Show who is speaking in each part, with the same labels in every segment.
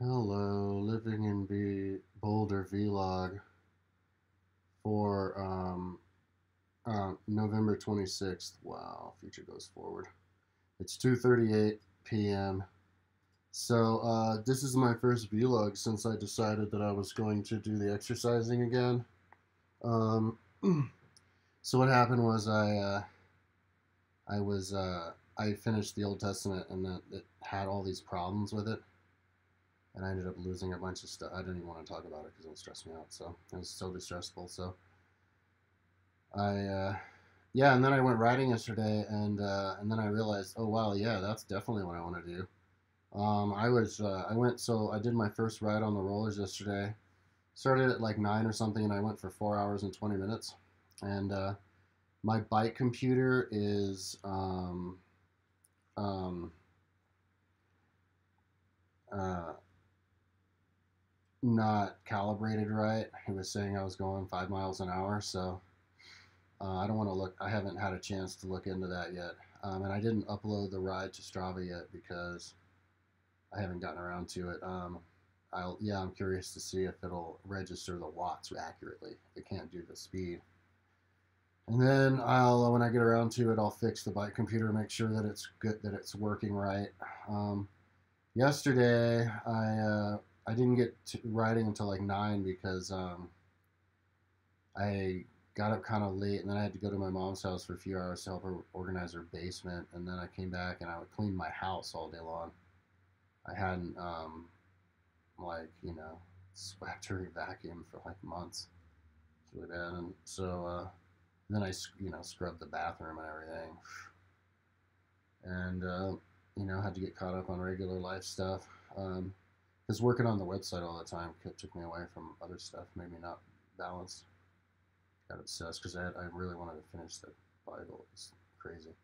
Speaker 1: Hello, living in Boulder vlog for November 26th. Wow, future goes forward. It's 2:38 p.m. So this is my first vlog since I decided that I was going to do the exercising again. Um, so what happened was I finished the Old Testament and then it had all these problems with it, and I ended up losing a bunch of stuff. I didn't even want to talk about it because it would stress me out. So it was so distressful. So yeah, and then I went riding yesterday, and then I realized, oh wow, yeah, that's definitely what I want to do. I did my first ride on the rollers yesterday. Started at like 9 or something, and I went for 4 hours and 20 minutes. And my bike computer is um, uh, not calibrated right. He was saying I was going 5 miles an hour, so I don't want to look. I haven't had a chance to look into that yet, and I didn't upload the ride to Strava yet because I haven't gotten around to it. I'm curious to see if it'll register the watts accurately. It can't do the speed, and then when I get around to it, I'll fix the bike computer, make sure that it's good, that it's working right. Um, Yesterday, I didn't get to riding until like 9 because I got up kind of late, and then I had to go to my mom's house for a few hours to help her organize her basement, and then I came back and I would clean my house all day long. I hadn't swept or vacuumed for like months. It's really bad, and so then I scrubbed the bathroom and everything, and had to get caught up on regular life stuff. Because working on the website all the time took me away from other stuff, made me not balanced. Got obsessed because I really wanted to finish the Bible. It's crazy.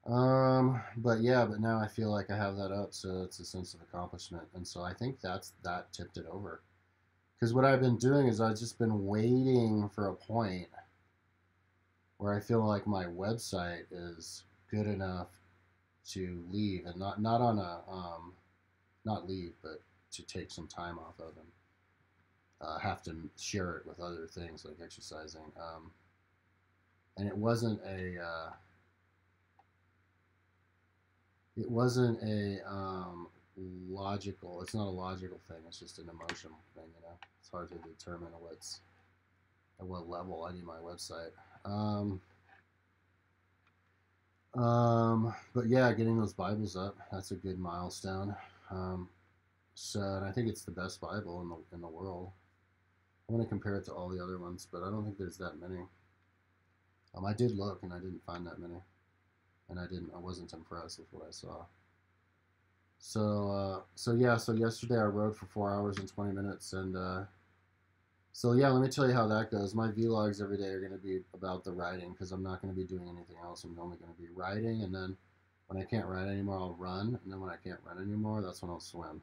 Speaker 1: But yeah, but now I feel like I have that up, so it's a sense of accomplishment, and so I think that tipped it over. Because what I've been doing is I've just been waiting for a point where I feel like my website is good enough to leave, and not on a not leave, but to take some time off of, and have to share it with other things like exercising. And it wasn't a logical. It's not a logical thing. It's just an emotional thing. It's hard to determine at what level I need my website. Um, but yeah, getting those Bibles up, that's a good milestone. Um, and I think it's the best Bible in the world. I want to compare it to all the other ones, but I don't think there's that many. I did look, and I didn't find that many, and I wasn't impressed with what I saw. So yesterday I rode for 4 hours and 20 minutes, and so yeah, let me tell you how that goes. My vlogs every day are going to be about the riding because I'm not going to be doing anything else. I'm only going to be riding, and then when I can't ride anymore, I'll run, and then when I can't run anymore, that's when I'll swim.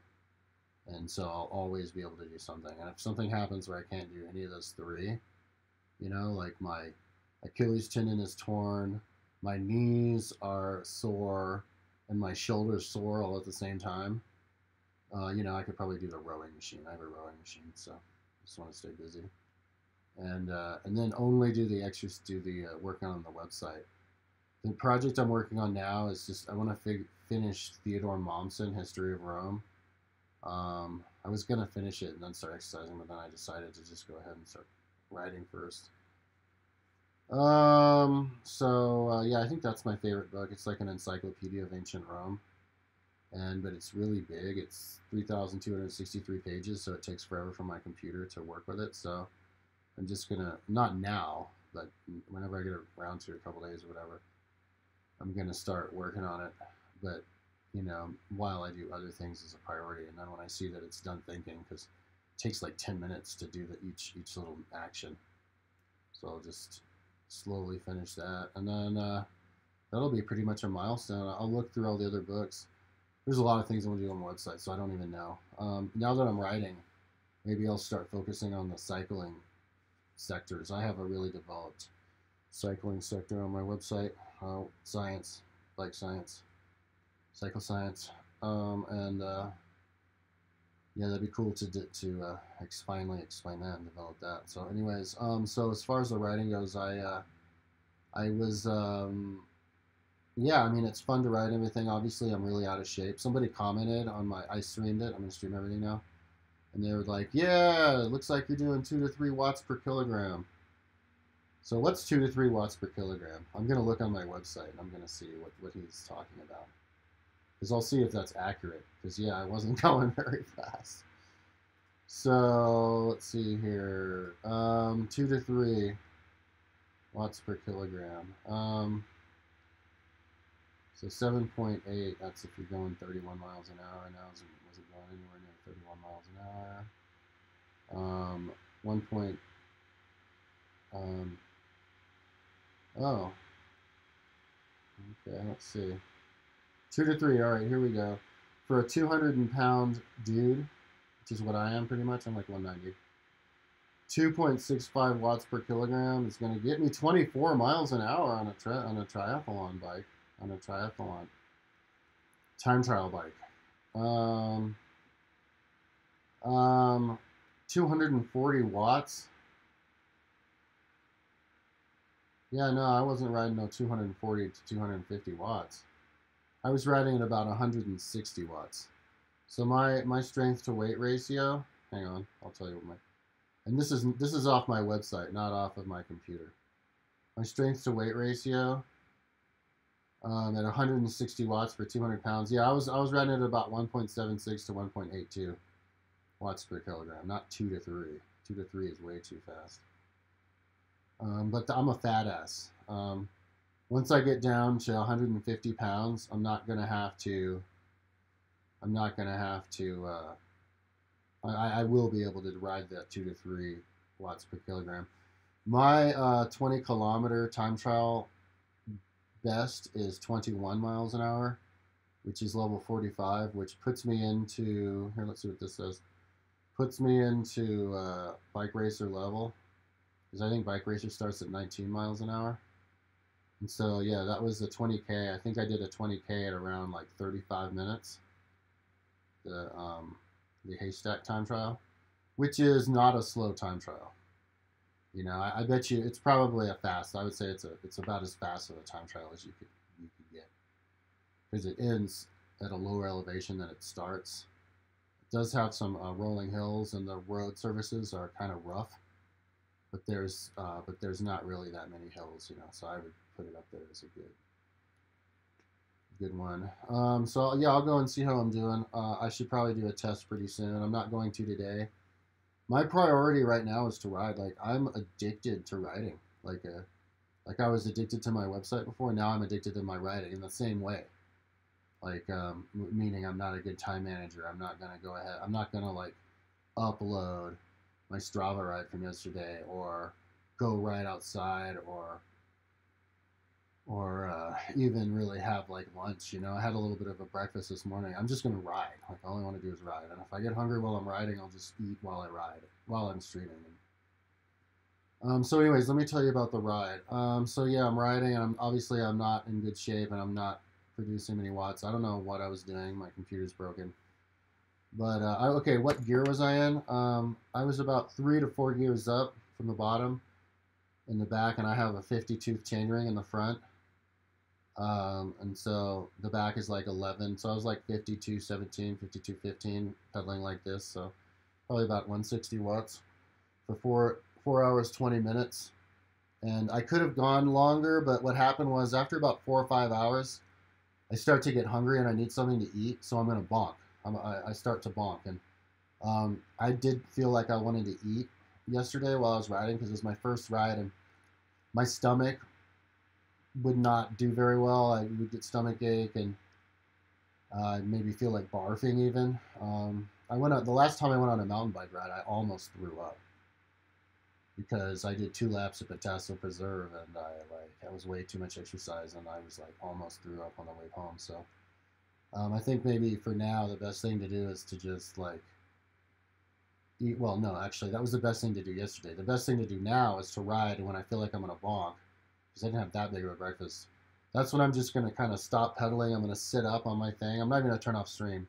Speaker 1: And so I'll always be able to do something. And if something happens where I can't do any of those three, like my Achilles tendon is torn, my knees are sore, and my shoulders sore all at the same time. I could probably do the rowing machine. I have a rowing machine, so I just want to stay busy. And then only do the extras, do the working on the website. The project I'm working on now is just I want to finish Theodore Mommsen, History of Rome. I was gonna finish it and then start exercising, but then I decided to just go ahead and start writing first. Yeah, I think that's my favorite book. It's like an encyclopedia of ancient Rome, but it's really big. It's 3,263 pages, so it takes forever for my computer to work with it. So I'm just gonna, not now, but whenever I get around to it, a couple days or whatever, I'm gonna start working on it. But while I do other things as a priority, and then when I see that it's done thinking, because it takes like 10 minutes to do each little action, so I'll just slowly finish that, and then that'll be pretty much a milestone. I'll look through all the other books. There's a lot of things I want to do on the website, so I don't even know. Now that I'm writing, maybe I'll start focusing on the cycling sectors. I have a really developed cycling sector on my website. Science, bike science, cycle science, and Yeah, that'd be cool to finally explain that and develop that. So, anyways, so as far as the writing goes, I was yeah, I mean it's fun to write everything. Obviously, I'm really out of shape. Somebody commented on I streamed it. I'm gonna stream everything now, and they were like, "Yeah, it looks like you're doing 2 to 3 watts per kilogram." So what's 2 to 3 watts per kilogram? I'm gonna look on my website and I'm gonna see what he's talking about because I'll see if that's accurate. Because yeah, I wasn't going very fast. So let's see here. 2 to 3 watts per kilogram. So 7.8. That's if you're going 31 miles an hour. Now was it going anywhere near 31 miles an hour? 1 point. Um, oh, okay. Let's see. 2 to 3. All right, here we go. For a 200-pound dude, which is what I am pretty much. I'm like 190. 2.65 watts per kilogram is going to get me 24 miles an hour on a triathlon bike, on a triathlon time trial bike. Um, 240 watts. Yeah, no, I wasn't riding no 240 to 250 watts. I was riding at about 160 watts. So my strength to weight ratio. Hang on, I'll tell you what my. And this is off my website, not off of my computer. My strength to weight ratio at 160 watts per 200 pounds. Yeah, I was riding at about 1.76 to 1.82 watts per kilogram, not 2 to 3. 2 to 3 is way too fast. But I'm a fat ass. Once I get down to 150 pounds, I'm not gonna have to. I'm not gonna have to. I will be able to ride that 2 to 3 watts per kilogram. My 20-kilometer time trial best is 21 miles an hour, which is level 45, which puts me into, here, let's see what this says, puts me into bike racer level, because I think bike racer starts at 19 miles an hour. And so, yeah, that was the 20K. I think I did a 20K at around like 35 minutes, the haystack time trial, which is not a slow time trial. You know, I bet you it's probably a fast. I would say it's about as fast of a time trial as you could get, because it ends at a lower elevation than it starts. It does have some rolling hills, and the road surfaces are kind of rough, but there's not really that many hills, you know. So I would put it up there as a good one. So yeah, I'll go and see how I'm doing. I should probably do a test pretty soon. I'm not going to today. My priority right now is to ride. Like, I'm addicted to riding. Like I was addicted to my website before. Now I'm addicted to my riding in the same way. Like, meaning I'm not a good time manager. I'm not gonna go ahead. I'm not gonna like upload my Strava ride from yesterday, or go ride outside, or even really have like lunch. You know, I had a little bit of a breakfast this morning. I'm just gonna ride. Like, all I want to do is ride. And if I get hungry while I'm riding, I'll just eat while I ride, while I'm streaming. So anyways, let me tell you about the ride. So yeah, I'm riding, and I'm not in good shape, and I'm not producing many watts. I don't know what I was doing. My computer's broken. But okay, what gear was I in? I was about 3 to 4 gears up from the bottom in the back, and I have a 50-tooth chainring in the front. And so the back is like 11. So I was like 52-17, 52-15, pedaling like this. So probably about 160 watts for 4 hours, 20 minutes. And I could have gone longer, but what happened was after about 4 or 5 hours, I start to get hungry and I need something to eat. So I'm going to bonk. I start to bonk. And I did feel like I wanted to eat yesterday while I was riding, because it was my first ride, and my stomach would not do very well. I would get stomach ache, and maybe feel like barfing even. The last time I went on a mountain bike ride, I almost threw up, because I did 2 laps of Potassium Preserve, and that was way too much exercise, and I was like almost threw up on the way home. So I think maybe for now the best thing to do is to just like eat. Well, no, actually that was the best thing to do yesterday. The best thing to do now is to ride, and when I feel like I'm gonna bonk, because I didn't have that big of a breakfast, that's when I'm just gonna kind of stop pedaling. I'm gonna sit up on my thing. I'm not even gonna turn off stream.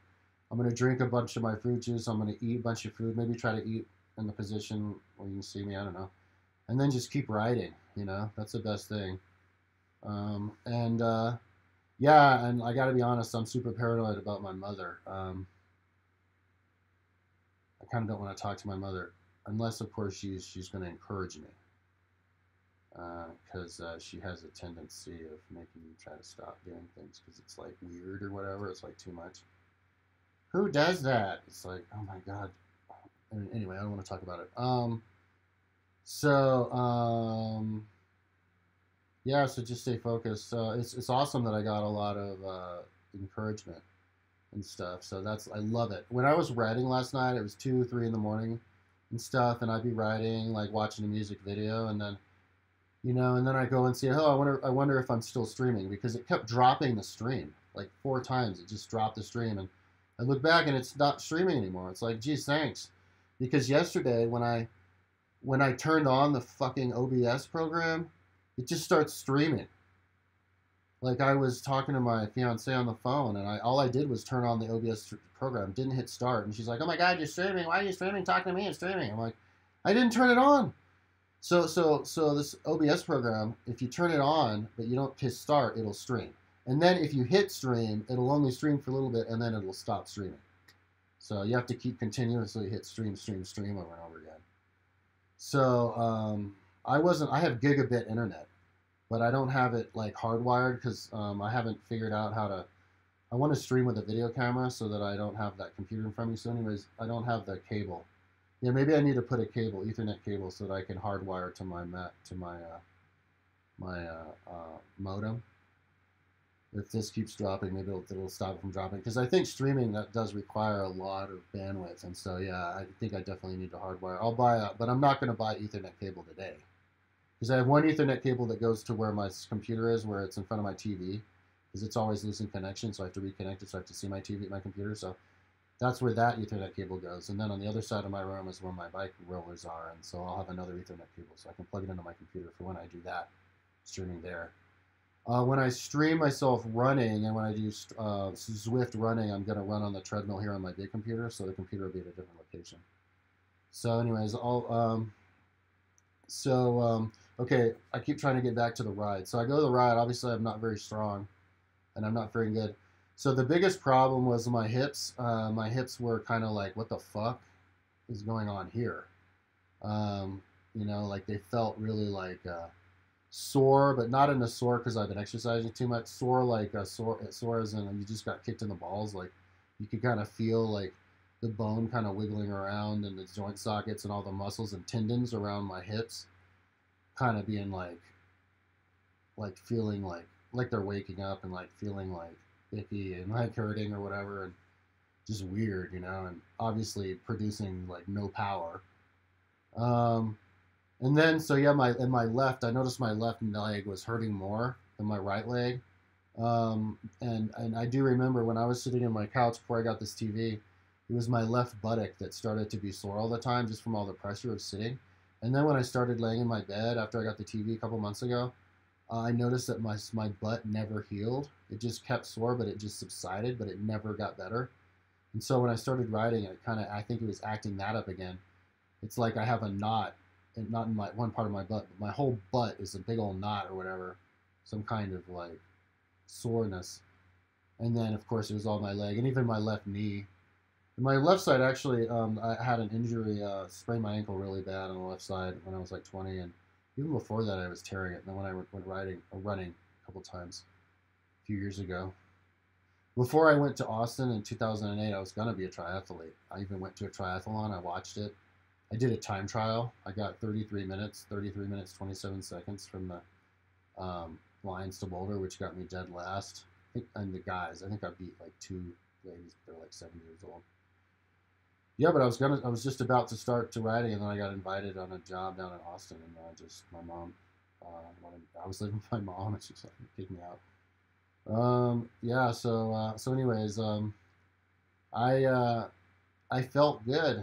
Speaker 1: I'm gonna drink a bunch of my fruit juice. I'm gonna eat a bunch of food. Maybe try to eat in the position where you can see me. I don't know. And then just keep writing. You know, that's the best thing. And yeah, and I got to be honest, I'm super paranoid about my mother. I kind of don't want to talk to my mother unless, of course, she's going to encourage me, because she has a tendency of making me try to stop doing things because it's like weird or whatever. It's like too much. Who does that? It's like, oh my god. Anyway, I don't want to talk about it. So yeah, so just stay focused. It's awesome that I got a lot of encouragement and stuff. So I love it. When I was writing last night, it was 2, 3 in the morning and stuff, and I'd be writing, like watching a music video, and then and then I go and see, oh, I wonder if I'm still streaming, because it kept dropping the stream like 4 times. It just dropped the stream, and I look back and it's not streaming anymore. It's like, geez, thanks, because yesterday when I turned on the fucking OBS program, it just starts streaming. Like, I was talking to my fiance on the phone, and all I did was turn on the OBS program, didn't hit start, and she's like, "Oh my god, you're streaming! Why are you streaming? Talk to me, I'm streaming." I'm like, "I didn't turn it on." So this OBS program, if you turn it on but you don't hit start, it'll stream, and then if you hit stream, it'll only stream for a little bit, and then it'll stop streaming. So you have to keep continuously hit stream over and over again. So I have gigabit internet, but I don't have it like hardwired, because I haven't figured out how to. I want to stream with a video camera so that I don't have that computer in front of me. So anyways, I don't have the cable. Yeah, maybe I need to put a cable, Ethernet cable, so that I can hardwire to my modem. If this keeps dropping, maybe it'll stop it from dropping, because I think streaming, that does require a lot of bandwidth, and so yeah, I think I definitely need to hardwire. I'll buy but I'm not going to buy Ethernet cable today, because I have one Ethernet cable that goes to where my computer is, where it's in front of my TV, because it's always losing connection, so I have to reconnect it, so I have to see my TV, my computer, so that's where that Ethernet cable goes. And then on the other side of my room is where my bike rollers are, and so I'll have another Ethernet cable, so I can plug it into my computer for when I do that, streaming there. When I stream myself running, and when I do Zwift running, I'm going to run on the treadmill here on my big computer, so the computer will be at a different location. So anyways, okay, I keep trying to get back to the ride. So I go to the ride. Obviously, I'm not very strong, and I'm not very good. So the biggest problem was my hips. My hips were kind of like, what the fuck is going on here? Like they felt really like sore, but not in a sore because I've been exercising too much. Sore like sore as in you just got kicked in the balls. Like you could kind of feel like the bone kind of wiggling around, and the joint sockets and all the muscles and tendons around my hips kind of being like feeling like they're waking up, and like feeling like icky and like hurting or whatever, and just weird, and obviously producing like no power. And then, so yeah, my left, I noticed my left leg was hurting more than my right leg. And I do remember when I was sitting on my couch before I got this TV, it was my left buttock that started to be sore all the time, just from all the pressure of sitting. And then when I started laying in my bed after I got the TV a couple months ago, I noticed that my butt never healed. It just kept sore, but it just subsided, but it never got better. And so when I started writing, I think it was acting that up again. It's like I have a knot, and not in my one part of my butt, but my whole butt is a big old knot or whatever, some kind of like soreness. And then of course it was all my leg, and even my left knee. And my left side, actually, I had an injury, sprained my ankle really bad on the left side when I was like 20, and even before that I was tearing it. And then when I went running a couple times a few years ago. Before I went to Austin in 2008, I was going to be a triathlete. I even went to a triathlon. I watched it. I did a time trial. I got 33 minutes, 27 seconds from the Lions to Boulder, which got me dead last. And the guys, I think I beat like 2 ladies. They're like 7 years old. Yeah, but I was just about to start to writing, and then I got invited on a job down in Austin, and my mom, I was living with my mom, and she just like kicked me out. Yeah. So anyways, I felt good.